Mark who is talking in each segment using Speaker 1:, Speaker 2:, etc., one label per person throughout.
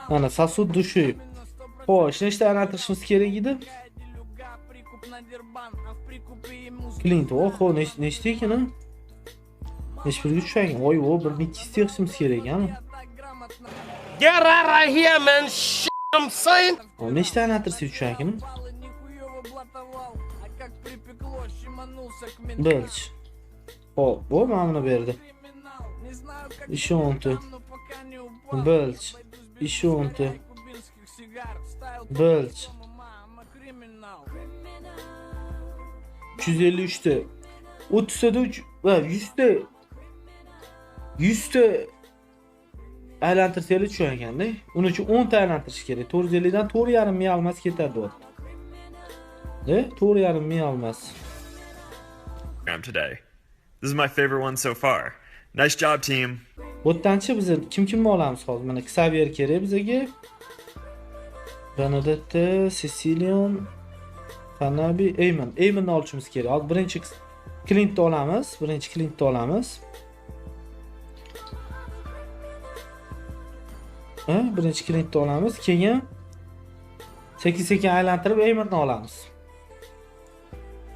Speaker 1: Mana sosud dushi. Xo'sh, nechta aylantirishimiz kerak edi? Klint, oho, nechta ekan? Nechta birga tushagan? Voy, o 1200 yig'ishimiz kerak ekan.
Speaker 2: Get out of here, man. I'm saying.
Speaker 1: Nechta aylantirsak tushagan? Bilch. Hop, bu mana buni berdi. Ishonti. Bilch. Ishonti. Bilch. 353 ta. 30 ta 3 va 100 ta 100 ta aylantirsanglar tushar ekanda. Uning uchun 10 ta aylantirish kerak. 450 dan 4,5 ming almas ketadi deyapti. 4,5 ming almas.
Speaker 3: Today. This is my favorite one so far. Nice job, team.
Speaker 1: Bo'tdanchi biz kimni olamiz hozir? Mana Xavier kerak bizga. Benedetta, Cecilion, Fanabi, Eamon. Eamonni olishimiz kerak. Hozir birinchi Clintni olamiz. Birinchi Clintni olamiz. Birinchi Clintni olamiz. Keyin sekin-sekin aylantirib Eamonni olamiz.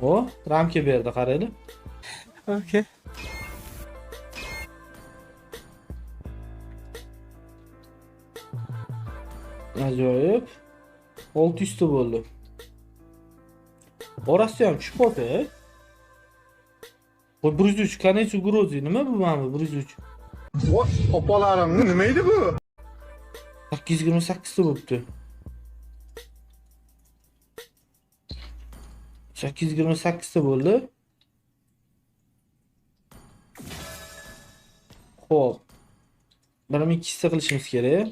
Speaker 1: O, ramka berdi, qaraydi.
Speaker 2: Okay.
Speaker 1: Ajoyib. 600 ta bo'ldi. Orasi ham tushib qoldi. Bu 103 Kanetsu Grozi nima bu mana 103?
Speaker 4: Voy, opalarimni nima edi bu?
Speaker 1: 828 ta bo'libdi. 828 ta bo'ldi. Xo'p. 1200 ta qilishimiz kerak.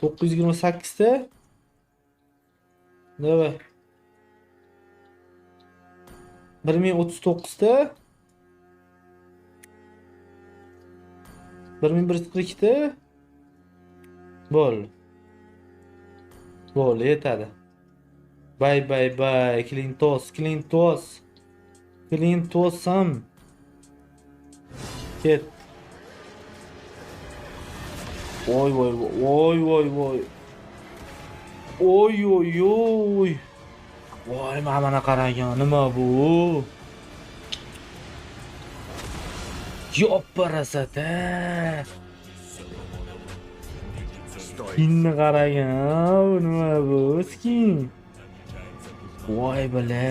Speaker 1: 928 ta. Davay. 1039 ta. 1142 ta. Bo'ldi. Bo'ldi, yetadi. Bay, Clintos'im. Ket. Voy. Oy. Voy, mana qaragan, nima bu? Yopparasata. Inni qaragan, nima bu? Skin. Voy bala.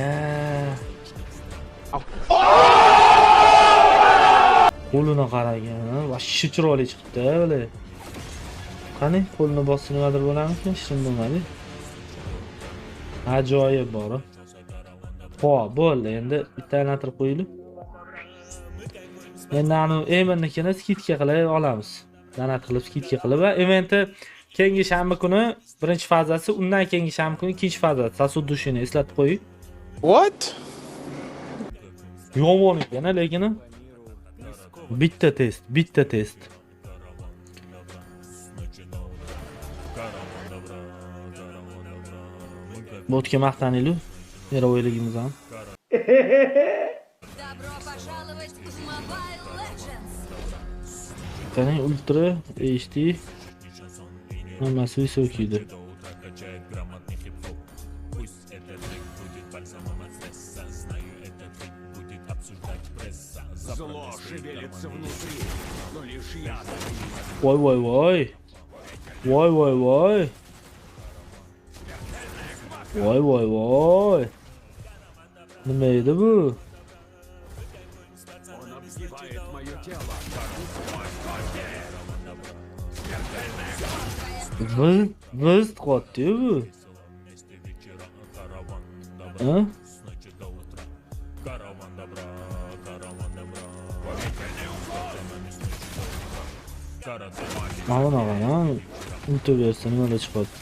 Speaker 1: Qo'lini qaragan, vashshi chiroyli chiqdi, bala. Qani, qo'lini bossa nimadir bo'larmikin? Shirin bo'lmadi. Ajoyib bor. Xo'p, bo'ldi. Endi bitta aylantirib qo'yaylik. Endi anu Eamonnikini skidka qilib olamiz. Donat qilib skidka qilib va eventni keyingi shanba kuni birinchi fazasi, undan keyingi shanba kuni ikkinchi fazasi. Sasud dushini eslatib qo'ying.
Speaker 2: What?
Speaker 1: Yomon ekan, lekin bitta test. Botga maqtaninglar. Heroyligimiz ham.
Speaker 5: Добро пожаловать в Mobile Legends.
Speaker 1: Qani ultra HD. Hammasi vysokiydi.
Speaker 4: Зло шевелится внутри, но лишь я.
Speaker 1: Voy. Nima edi bu?
Speaker 4: Он обзывает мое тело.
Speaker 1: Biz qotdi bu. Ha? Mana unutib bersin, nima chiqadi?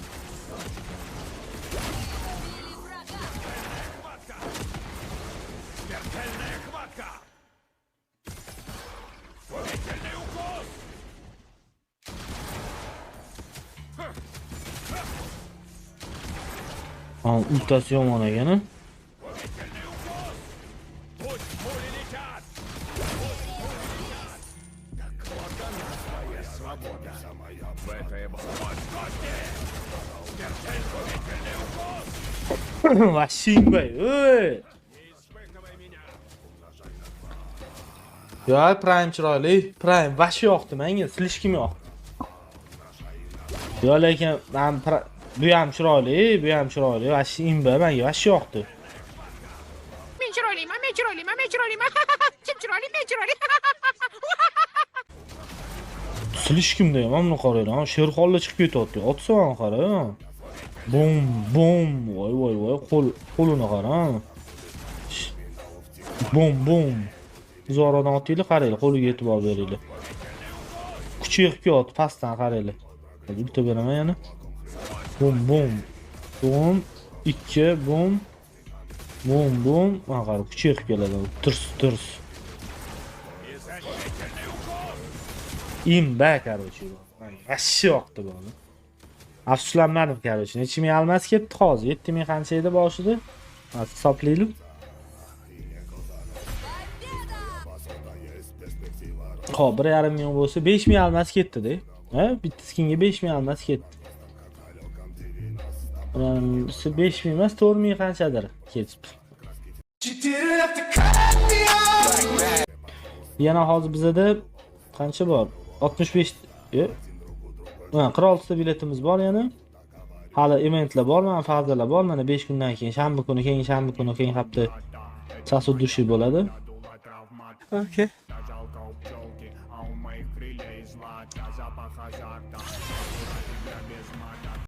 Speaker 1: Ultasi yomon ekan. Vashingboy, ey. Yo, Prime chiroyli. Prime vash yoqdi menga, silishkim yoqdi. Yo, lekin men bu ham chiroyli, bu ham chiroyli. Vash imba menga vash yoqdi.
Speaker 6: Men chiroyliman. Kim chiroyli? Men chiroyli.
Speaker 1: Silishkimda ham buni qarayman. Sherxonla chiqib ketyapti. Otsan qara. Bum bum. Voy. Qo'lini qara. Bum. Zoradan otinglar, qaranglar, qo'liga e'tibor beringlar. Kuchi yiqib ketdi, pastdan qaranglar. Bitta beraman yana. Bum. Bum, 2 bum. Bum. Mana qara, kuchi yiqib keladi. Tirs. Imba, короче. Vashi yoqdi buni. Afsuslanmadim, короче. Necha ming almas ketdi hozir? 7000 qancha edi boshida? Hozir hisoblaylik. Xo'p, 1,5 ming bo'lsa 5000 almas ketdi-da. Ha, bitta skinga 5000 almas ketdi. 5000 emas, 4000 qanchadir ketibdi. Yana hozir bizda qancha bor? 65 46 ta biletimiz bor yana. Hali eventlar bor, mana fazalar bor. Mana 5 kundan keyin, shanba kuni, keyingi hafta sasudurshi bo'ladi. Okay.